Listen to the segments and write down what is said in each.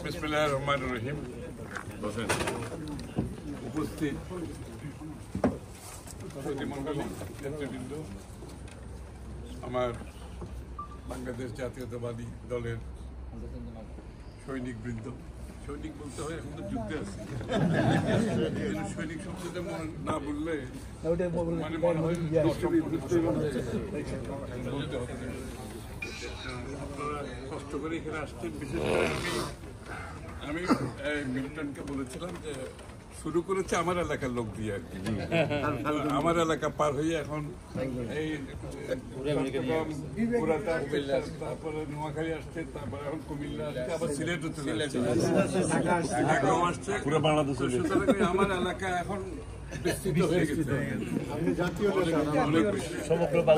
বিসমিল্লাহির রহমানির রহিম। উপস্থিত প্রতিমণ্ডলী নেতৃবৃন্দ, আমার বাংলাদেশ জাতীয়তাবাদী দলের সৈনিকবৃন্দ, সৈনিক বলতে হয়, এখন তো যুদ্ধে আছে, সৈনিক শব্দটা না বললে মানে মনে হয় বলতে হবে। আপনারা কষ্ট করে এখানে আসছেন। বিশেষ করে আমি মিল্টনকে বলেছিলাম যে শুরু করেছে আমার এলাকার লোক দিয়ে আর কি, আমার এলাকা পার হয়ে এখন এই তারপরে নোয়াখালী আসছে, তারপরে এখন কুমিল্লা আসছে, আবার সিলেটও চলে আসছে। আমার এলাকা এখন বিস্তৃত হয়ে গেছে।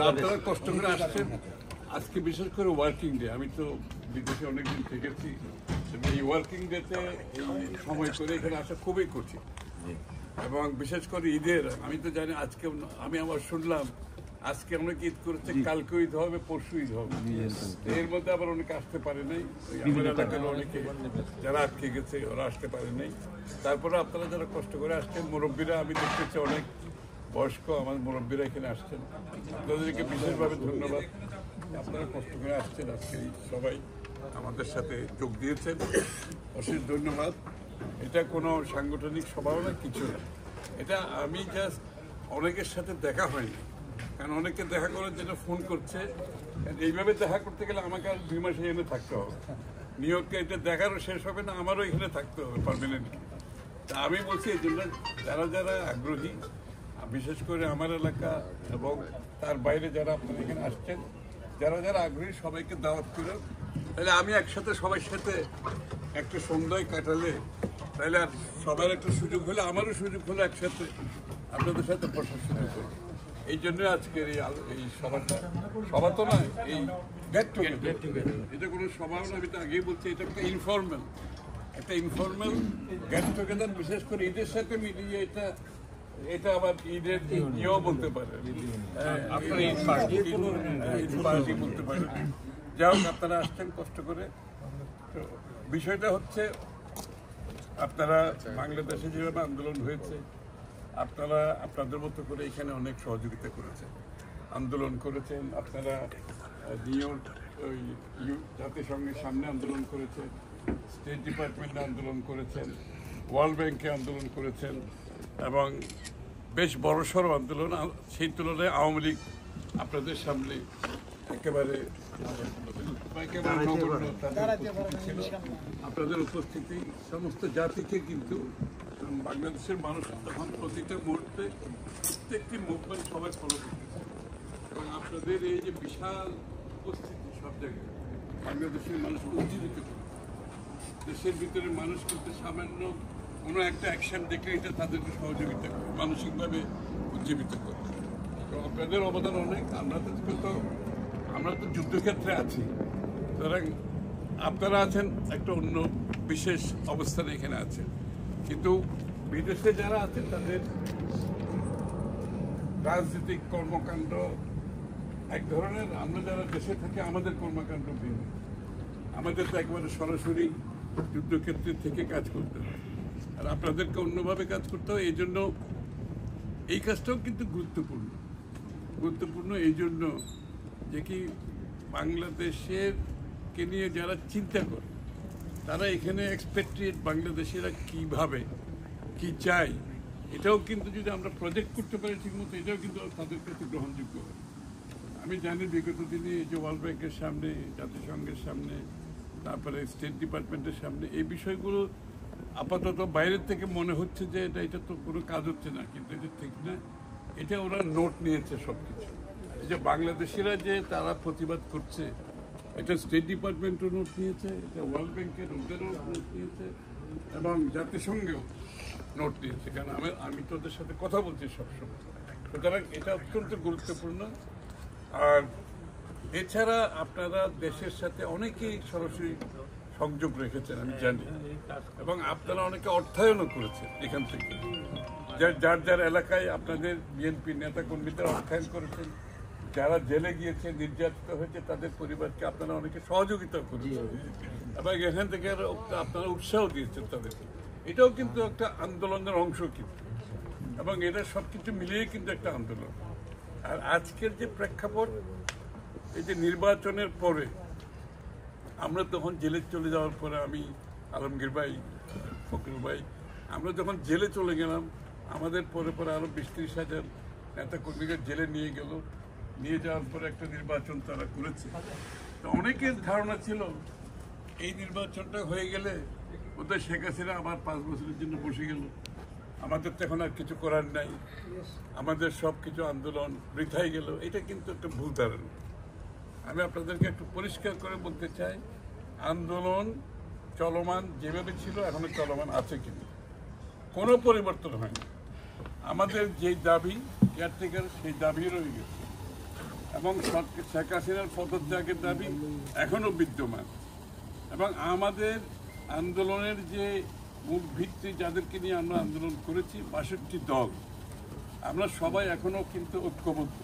আপনারা কষ্ট করে আসছেন। আজকে বিশেষ করে ওয়ার্কিং ডে, আমি তো বিদেশে অনেকদিন থেকেছি, এই ওয়ার্কিং ডেতে এই সময় করে এখানে আসা খুবই কঠিন। এবং বিশেষ করে ঈদের, আমি তো জানি আজকে আমি আবার শুনলাম আজকে অনেকে ঈদ করেছে, কালকে ঈদ হবে, পরশু ঈদ হবে, এর মধ্যে আবার অনেকে আসতে পারে নাই। আমার এলাকার অনেকে যারা আটকে গেছে ওরা আসতে পারে নাই। তারপরে আপনারা যারা কষ্ট করে আসছেন, মুরব্বীরা আমি দেখতেছি অনেক বয়স্ক আমার মুরব্বীরা এখানে আসছেন, আপনাদেরকে বিশেষভাবে ধন্যবাদ। আপনারা কষ্ট করে আসছেন, আজকে সবাই আমাদের সাথে যোগ দিয়েছেন, অশেষ ধন্যবাদ। এটা কোনো সাংগঠনিক সভাও না, কিছু না, এটা আমি জাস্ট অনেকের সাথে দেখা হয়নি, কারণ অনেকে দেখা করার জন্য ফোন করছে। এইভাবে দেখা করতে গেলে আমাকে আর 2 মাস এখানে থাকতে হবে, নিয়োগকে এটা দেখারও শেষ হবে না, আমারও এখানে থাকতে হবে পারমানেন্টলি। তা আমি বলছি এই জন্য যারা যারা আগ্রহী, বিশেষ করে আমার এলাকা এবং তার বাইরে যারা আপনারা এখানে আসছেন, যারা যারা আগ্রহী সবাইকে দাওয়াত করে, তাহলে আমি একসাথে সবার সাথে একটা সন্ধ্যায় কাটালে, তাহলে আর সবার একটা সুযোগ হলে আমারও সুযোগ হলে একসাথে আপনাদের সাথে বসার সুযোগ হলো। এই জন্য আজকের এই সভাটা, সভা তো নয়, এই গেট টুগেদার, এটা কোনো সভা না, আমি তো আগেই বলছি, এটা একটা ইনফর্মাল গেট টুগেদার। বিশেষ করে ঈদের সাথে মিলিয়ে এটা আবার ঈদের ইয়েও বলতে পারে, ঈদ পার্টি বলতে পারে। যাই হোক, আপনারা আসছেন কষ্ট করে। বিষয়টা হচ্ছে, আপনারা বাংলাদেশে যেভাবে আন্দোলন হয়েছে, আপনারা আপনাদের মতো করে এখানে অনেক সহযোগিতা করেছেন, আন্দোলন করেছেন। আপনারা ওই জাতিসংঘের সামনে আন্দোলন করেছেন, স্টেট ডিপার্টমেন্টে আন্দোলন করেছেন, ওয়ার্ল্ড ব্যাংকে আন্দোলন করেছেন, এবং বেশ বড়সড় আন্দোলন। সেই তুলনায় আওয়ামী লীগ আপনাদের সামনে একেবারে নগণ্য, ছিল। আপনাদের উপস্থিতি সমস্ত জাতিকে, কিন্তু বাংলাদেশের মানুষ তখন প্রতিটা মুহূর্তে প্রত্যেকটি মুভমেন্ট সবাই ফলো করতেছে, এবং আপনাদের এই যে বিশাল উপস্থিতি সব জায়গায় বাংলাদেশের মানুষকে উজ্জীবিত করে, দেশের ভিতরে মানুষ কিন্তু সামান্য কোনো একটা অ্যাকশন দেখলে এটা তাদেরকে সহযোগিতা করে, মানসিকভাবে উজ্জীবিত করে। তো আপনাদের অবদান অনেক। আমরা তো যুদ্ধক্ষেত্রে আছি, সুতরাং আপনারা আছেন একটা অন্য বিশেষ অবস্থানে এখানে আছেন, কিন্তু বিদেশে যারা আছেন তাদের রাজনৈতিক কর্মকাণ্ড এক ধরনের, আমরা যারা দেশে থাকি আমাদের কর্মকাণ্ড ভিন্ন। আমাদের তো একেবারে সরাসরি যুদ্ধক্ষেত্রে থেকে কাজ করতে হয়, আর আপনাদেরকে অন্যভাবে কাজ করতে হয়। এই জন্য এই কাজটাও কিন্তু গুরুত্বপূর্ণ এই জন্য যে কি বাংলাদেশের কে নিয়ে যারা চিন্তা করে, তারা এখানে এক্সপেট্রিয়েট বাংলাদেশিরা কীভাবে কি চাই, এটাও কিন্তু যদি আমরা প্রজেক্ট করতে পারি ঠিকমতো, এটাও কিন্তু তাদের কাছে গ্রহণযোগ্য হয়। আমি জানি বিগত দিনে এই যে ওয়ার্ল্ড ব্যাংকের সামনে, জাতিসংঘের সামনে, তারপরে স্টেট ডিপার্টমেন্টের সামনে, এই বিষয়গুলো আপাতত বাইরের থেকে মনে হচ্ছে যে এটা তো কোনো কাজ হচ্ছে না, কিন্তু এটা ঠিক না। এটা ওরা নোট নিয়েছে সব কিছু। এই যে বাংলাদেশিরা যে তারা প্রতিবাদ করছে, এটা স্টেট ডিপার্টমেন্টও নোট নিয়েছে, এটা ওয়ার্ল্ড ব্যাংকের ওদেরও নোট নিয়েছে, এবং জাতিসংঘেও নোট নিয়েছে, কারণ আমি তো ওদের সাথে কথা বলছি সবসময়। সুতরাং এটা অত্যন্ত গুরুত্বপূর্ণ। আর এছাড়া আপনারা দেশের সাথে অনেকেই সরাসরি সংযোগ রেখেছেন আমি জানি, এবং আপনারা অনেকে অর্থায়নও করেছেন এখান থেকে, যার যার এলাকায় আপনাদের বিএনপি নেতা কর্মীদের অর্থায়ন করেছেন, যারা জেলে গিয়েছে, নির্যাতিত হয়েছে, তাদের পরিবারকে আপনারা অনেকে সহযোগিতা করেছেন এবং এখান থেকে আপনারা উৎসাহ দিয়েছেন তাদেরকে। এটাও কিন্তু একটা আন্দোলনের অংশ কিন্তু, এবং এটা সবকিছু মিলিয়ে কিন্তু একটা আন্দোলন। আর আজকের যে প্রেক্ষাপট, এই যে নির্বাচনের পরে আমরা তখন জেলে চলে যাওয়ার পরে, আমি, আলমগীর ভাই, ফখরুল ভাই, আমরা যখন জেলে চলে গেলাম, আমাদের পরে পরে আরো 20-30 হাজার নেতা কর্মীকে জেলে নিয়ে গেল। নিয়ে যাওয়ার পরে একটা নির্বাচন তারা করেছে। তো অনেকের ধারণা ছিল এই নির্বাচনটা হয়ে গেলে বোধহয় শেখ হাসিনা আবার 5 বছরের জন্য বসে গেল, আমাদের তো এখন আর কিছু করার নাই, আমাদের সব কিছু আন্দোলন বৃথাই গেল। এটা কিন্তু একটা ভুল ধারণা। আমি আপনাদেরকে একটু পরিষ্কার করে বলতে চাই, আন্দোলন চলমান যেভাবে ছিল এখনো চলমান আছে, কিন্তু কোনো পরিবর্তন হয়নি। আমাদের যেই দাবি কেয়ারটেকার, সেই দাবি রয়ে গেছে, এবং শেখ হাসিনার পদত্যাগের দাবি এখনো বিদ্যমান। এবং আমাদের আন্দোলনের যে মূল ভিত্তি, যাদেরকে নিয়ে আমরা আন্দোলন করেছি, 62 দল, আমরা সবাই এখনো কিন্তু ঐক্যবদ্ধ।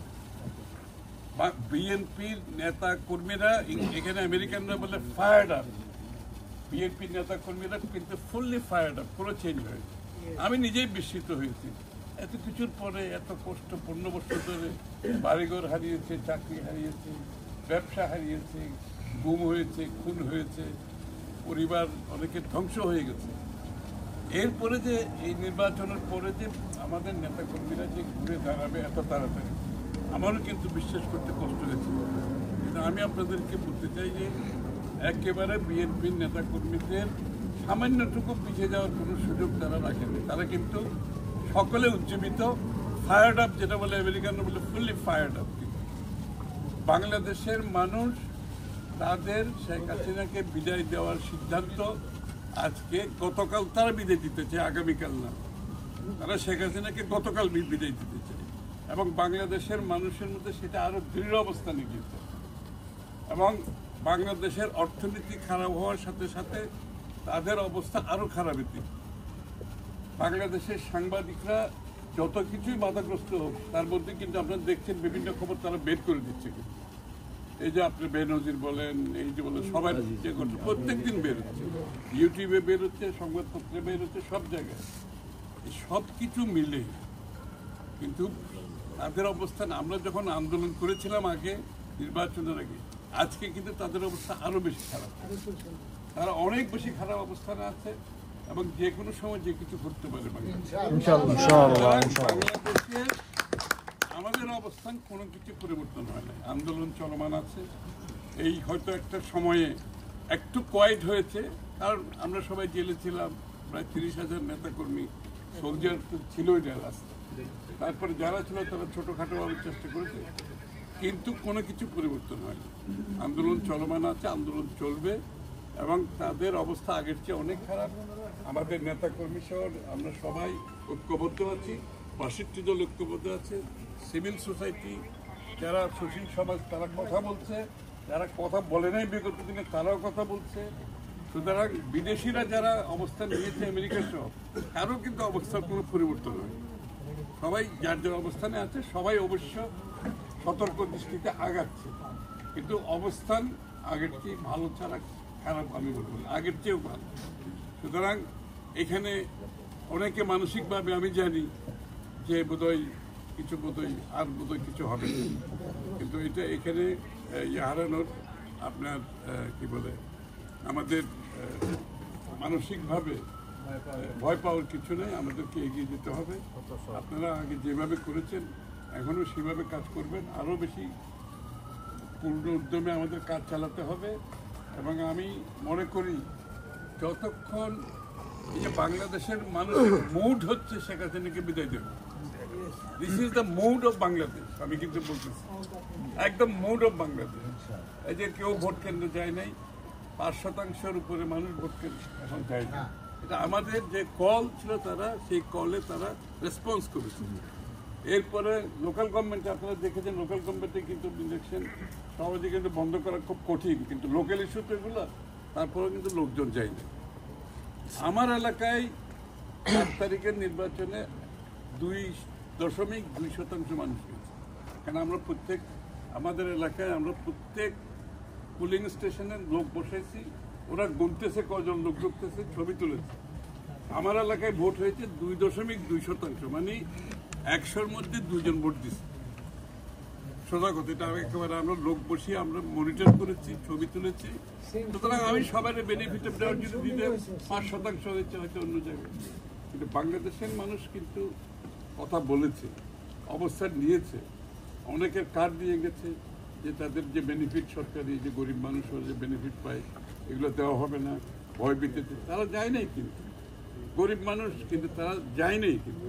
বিএনপির নেতা কর্মীরা, এখানে আমেরিকানরা বলে ফায়ার্ড আপ, বিএনপির নেতা কর্মীরা কিন্তু ফুললি ফায়ার্ড আপ, পুরো চেঞ্জ হয়েছে। আমি নিজেই বিস্মিত হয়েছি, এত কিছুর পরে, এত কষ্ট, 15 বছর ধরে বাড়িঘর হারিয়েছে, চাকরি হারিয়েছে, ব্যবসা হারিয়েছে, গুম হয়েছে, খুন হয়েছে, পরিবার অনেকের ধ্বংস হয়ে গেছে। এরপরে যে এই নির্বাচনের পরে যে আমাদের নেতাকর্মীরা যে ঘুরে দাঁড়াবে এত তাড়াতাড়ি, আমারও কিন্তু বিশ্বাস করতে কষ্ট হয়েছিল। কিন্তু আমি আপনাদেরকে বলতে চাই যে একেবারে বিএনপির নেতাকর্মীদের সামান্যটুকু পিছিয়ে যাওয়ার কোনো সুযোগ তারা রাখেনি। তারা কিন্তু সকলে উজ্জীবিত, ফায়ার্ড আপ, যেটা বলে আমেরিকানরা বলে ফুললি ফায়ার্ড আপ। বাংলাদেশের মানুষ তাদের শেখ হাসিনাকে বিদায় দেওয়ার সিদ্ধান্ত আজকে, গতকাল তারা বিদায় দিতে চায়, আগামীকাল না। তারা শেখ হাসিনাকে গতকাল বিদায় দিতে চায়, এবং বাংলাদেশের মানুষের মধ্যে সেটা আরো দৃঢ় অবস্থানে গিয়েছে। এবং বাংলাদেশের অর্থনীতি খারাপ হওয়ার সাথে সাথে তাদের অবস্থা আরো খারাপ হচ্ছে। বাংলাদেশের সাংবাদিকরা যত কিছুই বাধাগ্রস্ত হোক, তার মধ্যে কিন্তু আপনারা দেখছেন বিভিন্ন খবর তারা বের করে দিচ্ছে। কিন্তু এই যে আপনি বেনজির বলেন, এই যে বলেন, সবাই যে প্রত্যেকদিন বের হচ্ছে, ইউটিউবে বের হচ্ছে, সংবাদপত্রে বের হচ্ছে, সব জায়গায়। সব কিছু মিলে কিন্তু তাদের অবস্থান, আমরা যখন আন্দোলন করেছিলাম আগে, নির্বাচনের আগে, আজকে কিন্তু তাদের অবস্থা আরো বেশি খারাপ। তারা অনেক বেশি খারাপ অবস্থানে আছে, এবং যে কোনো সময় যে কিছু করতে পারে বাংলাদেশে। আমাদের অবস্থান কোনো কিছু পরিবর্তন হয় না, আন্দোলন চলমান আছে। এই হয়তো একটা সময়ে একটু কোয়াইট হয়েছে, কারণ আমরা সবাই জেলে ছিলাম, প্রায় 30,000 নেতাকর্মী, সোলজার তো ছিলই না রাস্তা। তারপরে যারা ছিল তারা ছোটোখাটো ভাবে চেষ্টা করেছে, কিন্তু কোনো কিছু পরিবর্তন হয়নি। আন্দোলন চলমান আছে, আন্দোলন চলবে, এবং তাদের অবস্থা আগের চেয়ে অনেক খারাপ। আমাদের নেতাকর্মী সহ আমরা সবাই ঐক্যবদ্ধ আছি, 62 দল ঐক্যবদ্ধ আছে। সিভিল সোসাইটি, যারা সুশীল সমাজ, তারা কথা বলছে, যারা কথা বলে নাই বিগত দিনে তারাও কথা বলছে। সুতরাং বিদেশিরা যারা অবস্থান নিয়েছে আমেরিকা সহ, কারও কিন্তু অবস্থার কোনো পরিবর্তন হয়। সবাই যার যার অবস্থানে আছে, সবাই অবশ্য সতর্ক দৃষ্টিতে আগাচ্ছে, কিন্তু অবস্থান আগের চেয়ে ভালো ছাড়া খারাপ আমি বলবো না, আগের চেয়েও ভালো। সুতরাং এখানে অনেকে মানসিকভাবে, আমি জানি যে বোধহয় কিছু হবে, কিন্তু এটা এখানে হারানোর আপনার কি বলে, আমাদের মানসিকভাবে ভয় পাওয়ার কিছু নেই, আমাদেরকে এগিয়ে যেতে হবে। আপনারা আগে যেভাবে করেছেন এখনো সেভাবে কাজ করবেন, আরো বেশি পূর্ণ উদ্যমে আমাদের কাজ চালাতে হবে। এবং আমি মনে করি যতক্ষণ এই যে বাংলাদেশের মানুষের মুড হচ্ছে শেখ হাসিনাকে বিদায় দেবে, this is the mood of Bangladesh. আমি কিন্তু বলতেছি একদম মুড অফ বাংলাদেশ। এই যে কেউ ভোট কেন্দ্রে যায় নাই, 5% উপরে মানুষ ভোট কেন্দ্রে এখন যায় না। এটা আমাদের যে কল ছিল, তারা সেই কলে তারা রেসপন্স করেছে। এরপরে লোকাল গভর্নমেন্টে আপনারা দেখেছেন, লোকাল গভর্নমেন্টে কিন্তু ইলেকশন সহজে কিন্তু বন্ধ করা খুব কঠিন, কিন্তু লোকাল ইস্যু তো এগুলো, তারপরেও কিন্তু লোকজন যায় না। আমার এলাকায় 8 তারিখের নির্বাচনে 2.2% মানুষ হয়েছে, কারণ আমরা প্রত্যেক আমাদের এলাকায় আমরা প্রত্যেক পুলিং স্টেশনের লোক বসাইছি, ওরা গুনতেছে কজন লোক ঢুকতেছে, ছবি তুলেছে। আমার এলাকায় ভোট হয়েছে 2.2%, মানে 100-র মধ্যে 2 জন ভোট দিচ্ছে। সোজা কথা, এটা একেবারে আমরা লোক বসিয়ে আমরা মনিটর করেছি, ছবি তুলেছি। সুতরাং আমি সবার বেনিফিট দেওয়ার জন্য দিলে 5% হয়েছে হয়তো অন্য জায়গায়, কিন্তু বাংলাদেশের মানুষ কিন্তু কথা বলেছে, অবস্থান নিয়েছে। অনেকের কার্ড দিয়ে গেছে যে তাদের যে বেনিফিট সরকারি, যে গরিব মানুষরা যে বেনিফিট পায় এগুলো দেওয়া হবে না, ভয় পেতেছে। তারা যায় নাই, কিন্তু গরিব মানুষ কিন্তু তারা যায় নাই। কিন্তু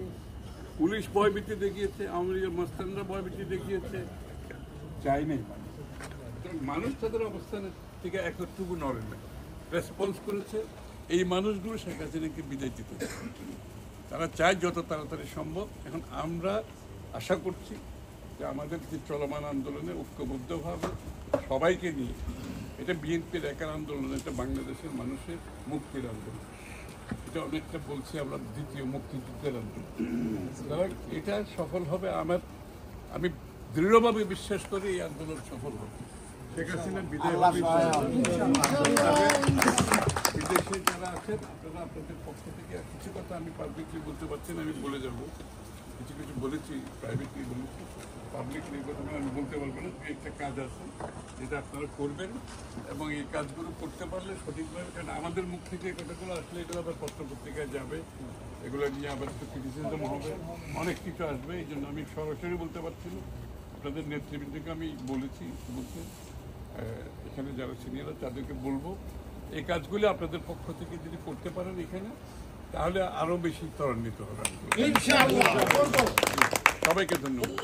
পুলিশ ভয়ভীতি দেখিয়েছে, আওয়ামী লীগের মস্তানরা ভয়ভীতি দেখিয়েছে, চাই নাই। মানুষ তাদের অবস্থানের থেকে একটুকু নড়ে না, রেসপন্স করেছে। এই মানুষগুলো শেখ হাসিনাকে বিদায় দিতে চায়, তারা চায় যত তাড়াতাড়ি সম্ভব। এখন আমরা আশা করছি যে আমাদের যে চলমান আন্দোলনে ঐক্যবদ্ধভাবে সবাইকে নিয়ে, এটা বিএনপির একার আন্দোলন, এটা বাংলাদেশের মানুষের মুক্তির আন্দোলন, এটা অনেকটা বলছি আমরা দ্বিতীয় মুক্তিযুদ্ধের আন্দোলন। সুতরাং এটা সফল হবে। আমি দৃঢ়ভাবে বিশ্বাস করি এই আন্দোলন সফল হবে। শেখ হাসিনা বিদায় হবে। বিদেশে যারা আছেন আপনারা আপনাদের পক্ষ থেকে কিছু কথা আমি পাবলিকলি বলতে পারছি না, আমি বলে যাব। কিছু কিছু বলেছি, প্রাইভেটলি বলেছি, পাবলিকলি কথা আমি বলতে পারবো না। একটা কাজ আছে যেটা আপনারা করবেন, এবং এই কাজগুলো করতে পারলে সঠিকভাবে, কারণ আমাদের মুখ থেকে এই কথাগুলো আসলে এগুলো আবার পত্রপত্রিকায় যাবে, এগুলো নিয়ে আবার একটু ক্রিটিসিজম হবে, অনেক কিছু আসবে। এই জন্য আমি সরাসরি বলতে পারছি না। আপনাদের নেতৃবৃন্দকে আমি বলেছি, এখানে যারা সিনিয়র তাদেরকে বলবো এই কাজগুলি আপনাদের পক্ষ থেকে যদি করতে পারেন এখানে, তাহলে আরো বেশি ত্বরান্বিত হবে। সবাইকে ধন্যবাদ।